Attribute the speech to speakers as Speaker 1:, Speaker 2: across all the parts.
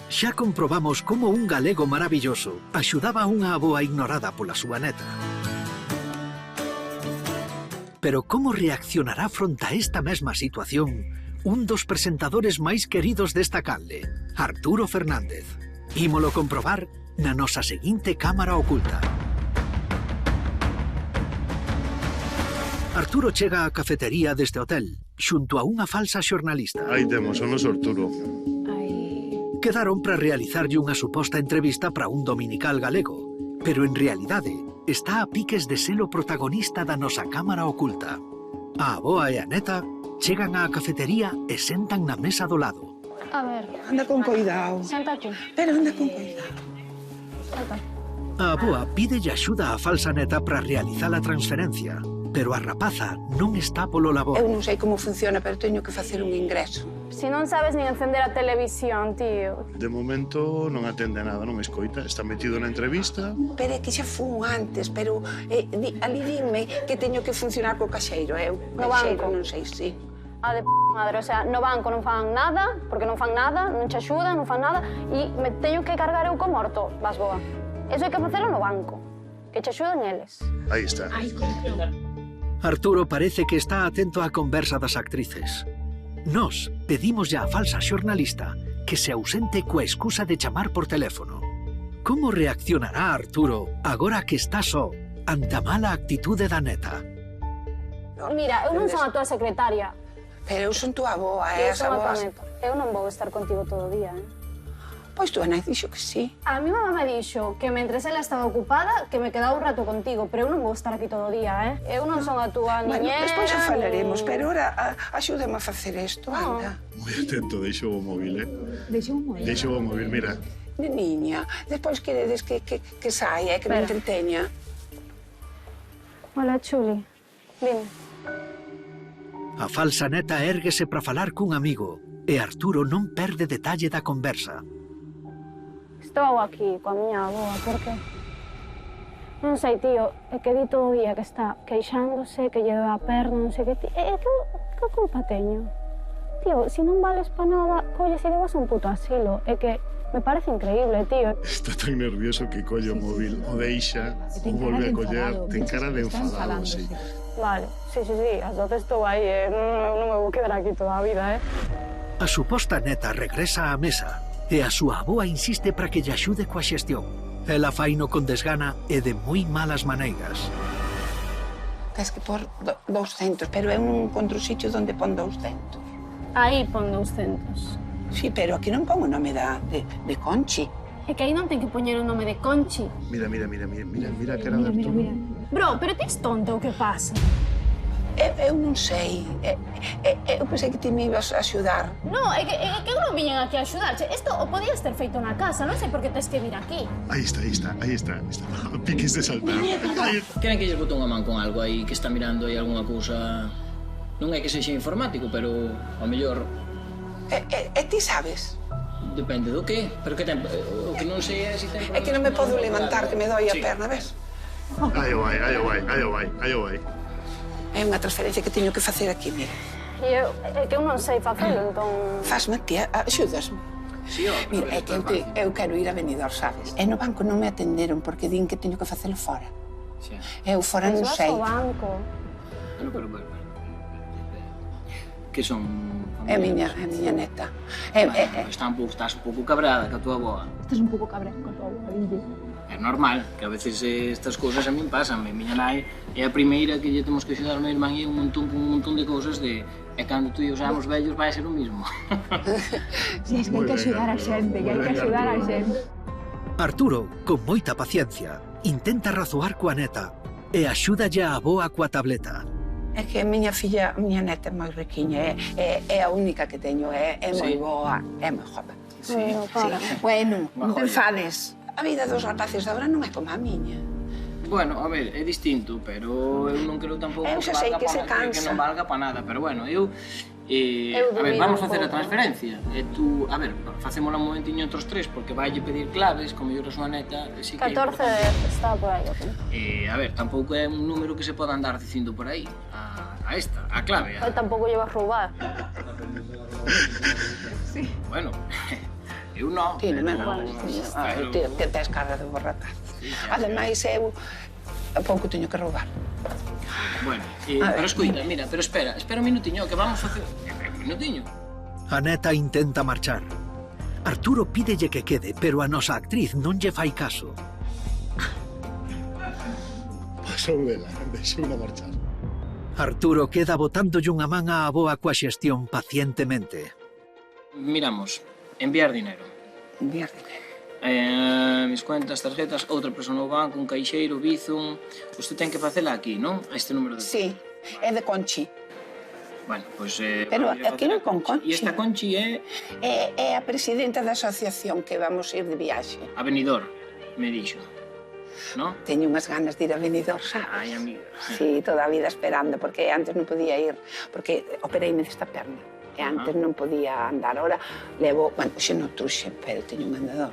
Speaker 1: Xa comprobamos como un galego maravilloso axudaba a unha avoa ignorada pola súa neta. Pero como reaccionará fronte a esta mesma situación un dos presentadores máis queridos desta canle, Arturo Fernández? Ímolo comprobar na nosa seguinte cámara oculta. Arturo chega á cafetería deste hotel, xunto a unha falsa xornalista.
Speaker 2: Aí temos o noso Arturo.
Speaker 1: Quedaron para realizarlle unha suposta entrevista para un dominical galego, pero en realidade está a piques de ser o protagonista da nosa cámara oculta. A avoa e a neta chegan á cafetería e sentan na mesa do lado.
Speaker 3: A ver.
Speaker 4: Anda con cuidado.
Speaker 3: Senta aquí.
Speaker 4: Pero anda con cuidado.
Speaker 3: Senta.
Speaker 1: A avoa pídelle axuda á falsa neta para realizar a transferencia, pero a rapaza non está polo labor.
Speaker 4: Eu non sei como funciona, pero teño que facer un ingreso.
Speaker 3: Si non sabes nin encender a televisión, tío.
Speaker 2: De momento non atende nada, non escoita. Está metido na entrevista.
Speaker 4: Pero é que xa fun antes, pero ali dime que teño que funcionar co caixeiro. Eu,
Speaker 3: No
Speaker 4: caixeiro,
Speaker 3: banco.
Speaker 4: non sei, sí.
Speaker 3: A de madre, o sea, no banco non fan nada, porque non fan nada, non che axudan, non fan nada, e me teño que cargar eu co morto, vas boa. Eso hai que facelo no banco, que che axuden eles.
Speaker 2: Aí está.
Speaker 1: Arturo parece que está atento á conversa das actrices. Nos pedimos á falsa xornalista que se ausente coa excusa de chamar por teléfono. Como reaccionará Arturo agora que está só ante a mala actitude da neta?
Speaker 3: Mira, eu non son a tua secretaria,
Speaker 4: Pero eu son tua avoa,
Speaker 3: eu
Speaker 4: as
Speaker 3: son a tua
Speaker 4: avoas...
Speaker 3: neta. Eu non vou estar contigo todo o día,
Speaker 4: Pois tu, Ana, dixo que sí.
Speaker 3: A mi mamá me dixo que mentres ela estaba ocupada, que me quedaba un rato contigo, pero eu non vou estar aquí todo o día, Eu non son a tua
Speaker 4: Bueno,
Speaker 3: niñera...
Speaker 4: despois xa falaremos,
Speaker 3: nin-
Speaker 4: pero ora axúdame a facer isto, anda.
Speaker 2: Moi atento, deixou o móvil,
Speaker 5: Deixou un móvil.
Speaker 2: Deixou o móvil, mira.
Speaker 4: Niña, despois queredes que saia, que me
Speaker 3: Espera.
Speaker 4: entreteña.
Speaker 3: Hola, Chuli. Dime.
Speaker 1: A falsa neta érguese para falar cun amigo e Arturo non perde detalle da conversa.
Speaker 3: Estou aquí coa miña avoa, por que? Non sei, tío, é que di todo o día que está queixándose, que lle doe a perna, non sei que... É que culpa teño? Tío, se non vales pa nada, colles e levas un puto asilo. É que me parece increíble, tío.
Speaker 2: Está tan nervioso que colle o móvil, o deixa, o
Speaker 5: Ten cara
Speaker 2: volve
Speaker 5: de
Speaker 2: a coller.
Speaker 5: enfadado,
Speaker 2: Ten cara de
Speaker 5: está
Speaker 2: enfadado,
Speaker 5: enfadándose.
Speaker 2: sí.
Speaker 3: Vale, sí, as doces estou aí, non me vou quedar aquí toda a vida,
Speaker 1: A suposta neta regresa á mesa e a súa avoa insiste para que lle axude coa xestión. Ela faino con desgana e de moi malas maneiras.
Speaker 4: Tens que pôr 200, pero eu non encontro sitio onde pon 200.
Speaker 3: Aí pon 200.
Speaker 4: Sí, pero aquí non pon o nome de Conchi.
Speaker 3: É que aí non ten que poñer o nome de Conchi.
Speaker 2: Mira a cara de Arturo.
Speaker 3: Bro, pero tis tonto o que pasa?
Speaker 4: Eu non sei. Eu pensei que ti me ibas a axudar.
Speaker 3: No, é que eu non viñen aquí a axudarche. Isto o podías ter feito na casa, non sei por que tes que vir aquí.
Speaker 2: Aí está. A piques de saltar. Aí está.
Speaker 6: Queren que lles bote unha man con algo aí que está mirando aí algunha cousa... Non é que sexa informático, pero ao mellor
Speaker 4: E ti sabes?
Speaker 6: depende do que. Pero que ten... O que non sei é se ten...
Speaker 4: É que non me podo levantar, que me doi a
Speaker 6: Sí.
Speaker 4: perna, ves?
Speaker 2: Aí o vai.
Speaker 4: É unha transferencia que teño que facer aquí, mira.
Speaker 3: E é que eu non sei facelo, entón...
Speaker 4: Fasme, tía, axúdasme.
Speaker 6: Sí, ó,
Speaker 4: Mira, é que eu quero ir a Benidorm, sabes? E no banco non me atenderon porque din que teño que facelo fora.
Speaker 6: Sí.
Speaker 4: Eu fora non
Speaker 3: Pois vas
Speaker 4: sei.
Speaker 3: ao banco.
Speaker 6: Pero. Que son...
Speaker 4: É miña neta.
Speaker 6: Estás un pouco cabrada ca tua avoa.
Speaker 5: Estás un pouco cabreado con tu abuela, Guille.
Speaker 6: É normal, que a veces estas cousas a min pasan. Miña nai é a primeira que lle temos que axudar ao meu irmán e un montón de cousas de... E cando tú e eu seamos vellos vai ser o mismo.
Speaker 5: Si, es que hai que axudar a xente, que hai que axudar a xente.
Speaker 1: Arturo, con moita paciencia, intenta razoar coa neta e axúdalle a avoa coa tableta.
Speaker 4: É que a miña neta é moi riquiña, é a única que teño, é moi
Speaker 6: Sí.
Speaker 4: boa, é moi jova.
Speaker 3: No, para.
Speaker 4: Bueno, non te
Speaker 6: joia.
Speaker 4: enfades. A vida dos rapaces de agora non é como a miña.
Speaker 6: Bueno, a ver, é distinto, pero eu non creo tampouco
Speaker 4: Eu xa sei que se
Speaker 6: que non
Speaker 4: cansa.
Speaker 6: valga pa nada, pero bueno, a ver,
Speaker 3: dubido
Speaker 6: vamos
Speaker 3: un
Speaker 6: facer a
Speaker 3: pouco.
Speaker 6: transferencia. E tú, a ver, facémola un momentiño entre os tres, porque vaille pedir claves, como eu a súa neta, e sí que
Speaker 3: 14 está por aí, ok.
Speaker 6: a ver, tampouco é un número que se poda andar dicindo por aí, a clave.
Speaker 3: Eu tampouco lle vas roubar.
Speaker 6: Bueno, Eu non,
Speaker 4: Ti non me
Speaker 6: pero...
Speaker 4: ganas. Ti que tes cara de borrapaz. Ademais, eu pouco teño que roubar.
Speaker 6: Bueno, pero escuita, mira, pero espera un minutiño, que vamos facer... Un minutiño.
Speaker 1: A neta intenta marchar. Arturo pídelle que quede, pero a nosa actriz non lle fai caso.
Speaker 2: Pasou dela, deixou na marchar.
Speaker 1: Arturo queda botándolle unha man á avoa coa xestión pacientemente.
Speaker 6: Miramos, enviar dinero.
Speaker 4: Enviar dinero.
Speaker 6: Mis cuentas, tarjetas, outra persona no banco, un caixeiro, Bizum... Usted ten que facela aquí, non? A este número de...
Speaker 4: Sí, é de Conchi.
Speaker 6: Bueno, pois...
Speaker 4: Pero aquí non con Conchi.
Speaker 6: E esta Conchi é...
Speaker 4: É a presidenta da asociación que vamos ir de viaxe.
Speaker 6: A Benidorm, me dixo. ¿No?
Speaker 4: Teño unhas ganas de ir a Benidorm, sabes?
Speaker 6: Ai, amiga.
Speaker 4: Sí, toda a vida esperando, porque antes non podía ir, porque opereime desta perna. E antes non podía andar. Ahora levo, bueno, xe non truxe, pero teño un andador.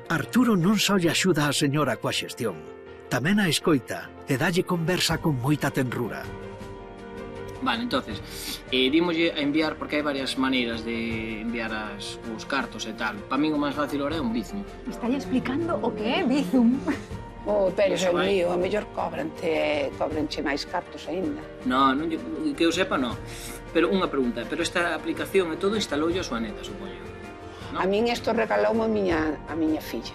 Speaker 1: Arturo non só lle axuda a señora coa xestión, tamén a escoita e dalle conversa con moita tenrura.
Speaker 6: Vale, entonces, dimoslle a enviar, porque hai varias maneiras de enviar os cartos e tal. Para min o máis fácil ahora é un Bizum.
Speaker 5: Estálle explicando o que é Bizum.
Speaker 4: Pero é
Speaker 6: Iso
Speaker 4: un
Speaker 6: vai.
Speaker 4: lío, a mellor cobranche máis cartos aínda.
Speaker 6: No, que eu sepa, no. Pero unha pregunta, pero esta aplicación e todo instaloulle a súa neta, supoño. No?
Speaker 4: A min isto regaloume a miña filla.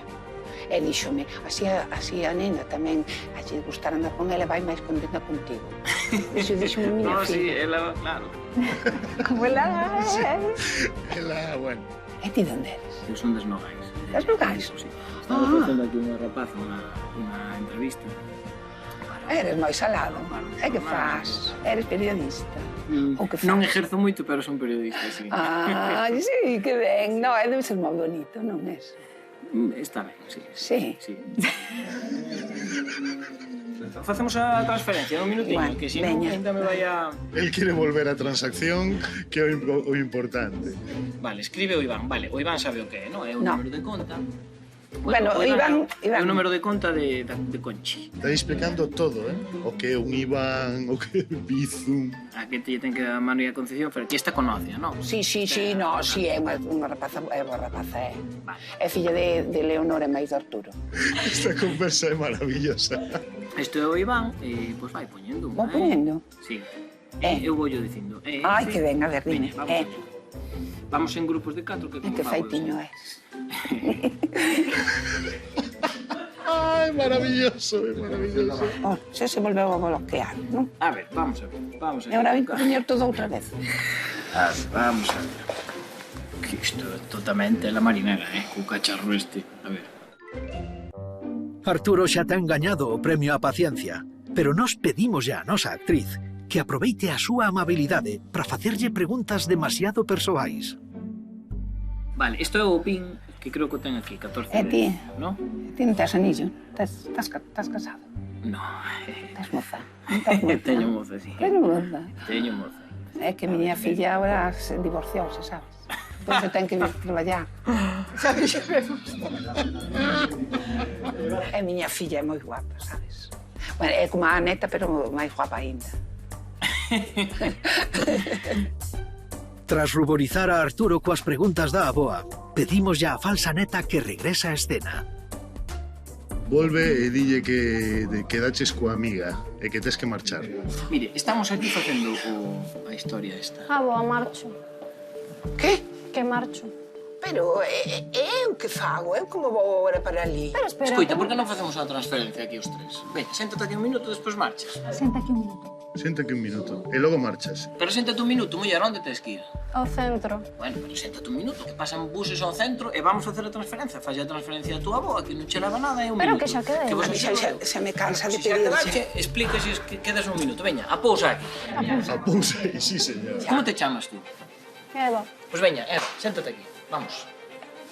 Speaker 4: E díxome, así a nena tamén, a lle gustar andar con ela, vai máis contenta contigo. Iso díxome a miña
Speaker 6: No, sí,
Speaker 4: filla.
Speaker 6: ela, claro.
Speaker 5: Como ela...
Speaker 2: Ela, bueno.
Speaker 4: E ti onde eres?
Speaker 6: Eu son das Nogais.
Speaker 4: Das Nogais?
Speaker 6: Sí. Estamos facendo aquí unha rapaza, unha entrevista.
Speaker 4: Eres moi salado. E que faz? Eres periodista? O que faz?
Speaker 6: Non exerzo moito, pero son periodista, sí.
Speaker 4: Ai, sí, que ben. No, debe ser moi bonito, non es?
Speaker 6: Está ben, sí.
Speaker 4: Sí.
Speaker 6: Sí. Facemos a transferencia un minutiño,
Speaker 4: Bueno,
Speaker 6: que si non,
Speaker 4: veña.
Speaker 6: ainda me vai a...
Speaker 2: El quere volver a transacción, que é o importante.
Speaker 6: Vale, escribe o Iván. Vale, o Iván sabe o que é, non? É o
Speaker 4: No.
Speaker 6: número de conta.
Speaker 4: Bueno,
Speaker 6: o
Speaker 4: Iván-
Speaker 6: É o número de conta de Conchi.
Speaker 2: Está explicando todo, O que é un Iván, o que é Bizum.
Speaker 6: A que te ten que dar mano e a Concepción, pero que esta conoce, non?
Speaker 4: Sí, no, sí, é unha rapaza, é boa rapaza, é.
Speaker 6: Vale.
Speaker 4: É filla de Leonor e máis de Arturo.
Speaker 2: Esta conversa é maravillosa.
Speaker 6: Isto é o Iván, e pois vai poñendo.
Speaker 4: Vou poñendo?
Speaker 6: Sí. Eu vou dicindo.
Speaker 4: Ai, que ben, a ver, dime.
Speaker 6: Veña, vamos poñendo. Vamos en grupos de 4 que
Speaker 4: E que feitiño é.
Speaker 2: Ai, maravilloso, é maravilloso.
Speaker 4: Oh, xa se volveu a bloquear, non?
Speaker 6: A ver, vamos a ver.
Speaker 4: E agora vin que poñer todo outra vez.
Speaker 6: A ver, vamos a ver. Que isto é totalmente la marinera, co cacharro este. A ver.
Speaker 1: Arturo xa ten gañado o premio á paciencia, pero nos pedimos a nosa actriz que aproveite a súa amabilidade para facerlle preguntas demasiado persoais.
Speaker 6: Vale, isto é o PIN que creo que o ten aquí, 14
Speaker 4: E ti?
Speaker 6: ¿no?
Speaker 4: Ti non tes anillo? Estás casado?
Speaker 6: No.
Speaker 4: Tes moza? Non tes moza?
Speaker 6: Teño moza, sí.
Speaker 4: Teño moza.
Speaker 6: Teño moza.
Speaker 4: É que miña filla agora se divorciouse, sabes? Pois se ten que vir traballar. E miña filla é moi guapa, sabes? Bueno, é como a neta, pero máis guapa aínda.
Speaker 1: Tras ruborizar a Arturo coas preguntas da avoa, pedimos a falsa neta que regresa á escena.
Speaker 2: Volve e dille que quedaches coa amiga e que tes que marchar.
Speaker 6: Mire, estamos aquí facendo a historia esta.
Speaker 3: Boa, marcho.
Speaker 4: Que?
Speaker 3: Que marcho.
Speaker 4: Pero eu que fago? Eu como vou agora para ali?
Speaker 3: Pero espera.
Speaker 6: Escoita, por que non facemos a transferencia aquí os tres? Veña, séntate aquí un minuto, despois marchas.
Speaker 5: Senta aquí un minuto.
Speaker 2: Séntate un minuto e logo marchas.
Speaker 6: Pero séntate un minuto, muller, onde tes que ir?
Speaker 3: Ao centro.
Speaker 6: Bueno, pero séntate un minuto, que pasan buses ao centro e vamos facer a transferencia. Falle a transferencia a túa avoa, que non che leva nada, é un
Speaker 3: Pero
Speaker 6: minuto.
Speaker 3: que xa quedei.
Speaker 6: Que vos
Speaker 4: A mí xa me cansa de
Speaker 6: Se xa
Speaker 4: pedirche.
Speaker 6: quedache, explícases que quedas un minuto. Veña, apousa aquí.
Speaker 2: Apousa aí, sí, señor.
Speaker 6: Como te chamas tú?
Speaker 3: Eva.
Speaker 6: Pois veña, Eva, séntate aquí. Vamos.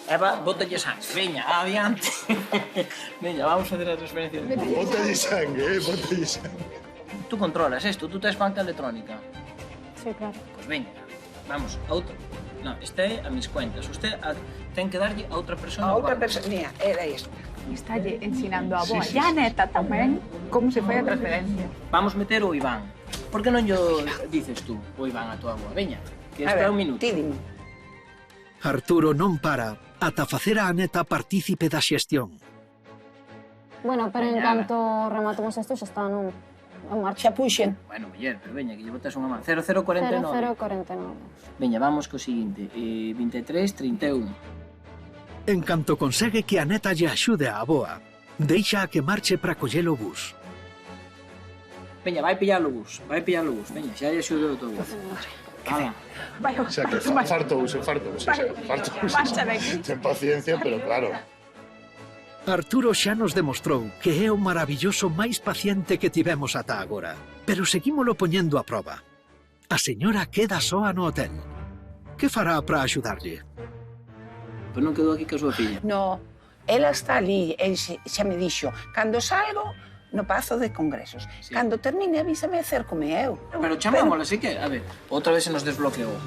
Speaker 6: Eva, bótalle sangue. Veña, adiante. Veña, vamos a facer a transferencia.
Speaker 2: Bótalle sangue, bótalle sangue.
Speaker 6: Tú controlas esto, tú tes banca electrónica.
Speaker 3: Sí, claro.
Speaker 6: Pois veña, vamos, a outra. Non, esta é a mis cuentas. Usted ten que darlle a outra persona.
Speaker 4: A outra
Speaker 6: banco.
Speaker 4: persona, mira, era esta.
Speaker 5: Estálle ensinando a boa.
Speaker 2: Sí,
Speaker 5: E a neta tamén como se foi a transferencia.
Speaker 6: Vamos meter o Iván. Por que non yo dices tú o Iván a tua avoa? Veña, que
Speaker 4: A
Speaker 6: espera
Speaker 4: ver,
Speaker 6: un minuto.
Speaker 4: ti dime.
Speaker 1: Arturo non para ata facer a Aneta partícipe da xestión.
Speaker 3: Bueno, pero en canto rematemos isto xa está en marcha.
Speaker 4: Xa puxen.
Speaker 6: Bueno, muller, pero veña, que lle botas unha man. 0049.
Speaker 3: 0049.
Speaker 6: Veña, vamos co seguinte. 23-31.
Speaker 1: En canto consegue que a neta lle axude a avoa, deixa a que marche para coller o bus.
Speaker 6: Veña, vai pillar o bus. Veña, xa lle axudou todo. Ala.
Speaker 2: Xa que fartouse.
Speaker 5: Marcha de aquí.
Speaker 2: Ten paciencia, pero claro.
Speaker 1: Arturo xa nos demostrou que é o maravilloso máis paciente que tivemos ata agora, pero seguímolo poñendo a proba. A señora queda soa no hotel. Que fará para axudarlle?
Speaker 6: Pois non quedou aquí ca súa filla.
Speaker 4: No, ela está ali, xa me dixo, cando salgo no Pazo de Congresos.
Speaker 6: Sí.
Speaker 4: Cando termine, avísame acércome eu.
Speaker 6: Pero chamámola, así que, a ver, outra vez se nos desbloqueou.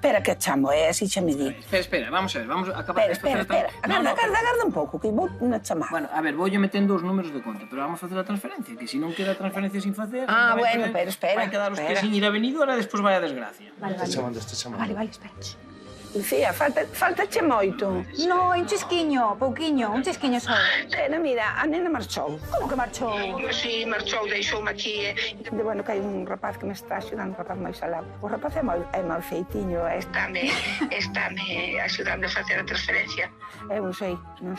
Speaker 4: Espera que chamo, así xa me di.
Speaker 6: Espera, vamos a ver, vamos a acabar
Speaker 4: Espera. Agarda un pouco, que vou na chamada.
Speaker 6: Bueno, a ver, voulle metendo os números de conta, pero vamos facer a transferencia, que se non queda a transferencia sin facer...
Speaker 4: Ah, bueno, pero espera.
Speaker 6: Vai quedar os que sin ir a venidora, despois vai a desgracia.
Speaker 2: Está chamando.
Speaker 5: Vale, espera.
Speaker 4: Lucía, faltache moito.
Speaker 5: No, un chisquiño, pouquiño, un chisquiño só.
Speaker 4: Mira, a nena marchou.
Speaker 5: Como que marchou?
Speaker 4: Sí, marchou, deixoume aquí. Bueno, que hai un rapaz que me está axudando, un rapaz máis alá. O rapaz é mal feitiño, estáme axudando a facer a transferencia. Eu non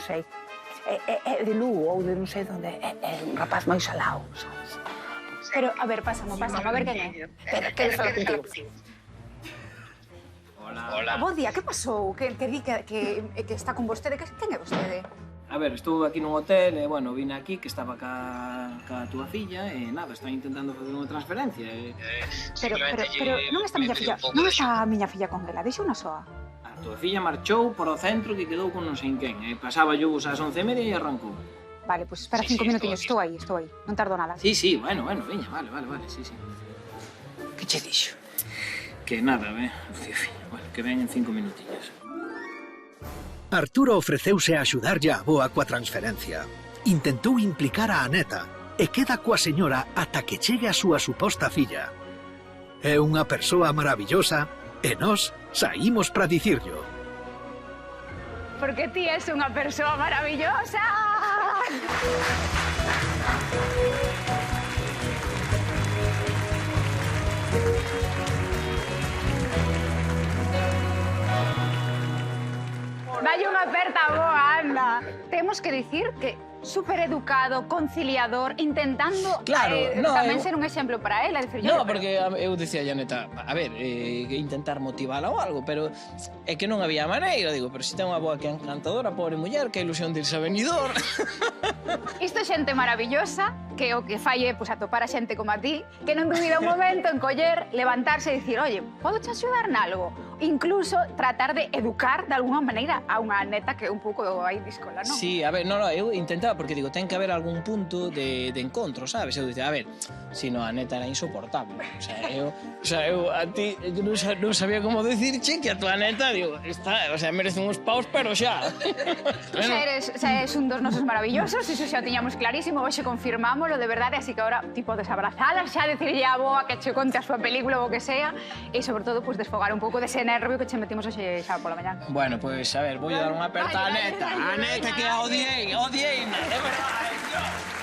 Speaker 4: sei. É de Lugo ou de non sei onde. É un rapaz máis alá, sabes?
Speaker 5: Pero, a ver, pásamo, a ver quen é.
Speaker 4: Espera, quero falar contigo.
Speaker 6: Hola.
Speaker 5: Bo día, que pasou? Que di que está con vostede. Quen é vostede?
Speaker 6: A ver, estou aquí nun hotel e, bueno, vine aquí que estaba ca túa filla e nada, están intentando facer unha transferencia
Speaker 5: Pero non está a miña filla con ela, deixa unha soa.
Speaker 6: A túa filla marchou por o centro que quedou con non sei quen e pasaba yo ás 11:30 e arrancou.
Speaker 5: Vale, pois espera 5 minutinhos, estou aí, non tardo nada.
Speaker 6: Sí, bueno, veña, vale, sí.
Speaker 4: Que che dixo?
Speaker 6: Que nada, tío filla, bueno, que ven en 5 minutillos.
Speaker 1: Arturo ofreceuse a axudarlle a avoa coa transferencia. Intentou implicar a neta e queda coa señora ata que chegue a súa suposta filla. É unha persoa maravillosa e nós saímos para dicirlo.
Speaker 5: Porque ti és unha persoa maravillosa. Dalle unha aperta boa, anda. Temos que dicir que súper educado, conciliador, intentando
Speaker 6: Claro,
Speaker 5: tamén ser un exemplo para ela.
Speaker 6: No, porque eu dicía a neta, a ver, intentar motivala ou algo, pero é que non había maneira, digo, pero se ten unha boa que é encantadora, pobre muller, que ilusión de irse a venidor.
Speaker 5: Isto é xente maravillosa, que o que fai é atopar a xente como a ti, que non dubida un momento en coller, levantarse e dicir, oye, podo te axudar nalgo? Incluso tratar de educar de alguna maneira a unha neta que é un pouco aí discola, non?
Speaker 6: Sí, a ver, eu intentaba, porque digo, ten que haber algún punto de encontro, sabes? Eu dicía, a ver, sino a neta era insoportable. O sea, eu a ti non sabía como decirche que a tua neta, digo, merece uns paus, pero xa.
Speaker 5: Xa eres un dos nosos maravillosos, iso xa tiñamos clarísimo, hoxe confirmámoslo de verdade, así que agora ti podes abrazala, xa decirlle a boa que che conte a súa película ou o que sea, e sobre todo, pues, desfogar un pouco dese nervio que che metimos hoxe xa pola mañá.
Speaker 6: Bueno, pues, a ver, vou dar unha aperta a neta que a odiei, de verdade.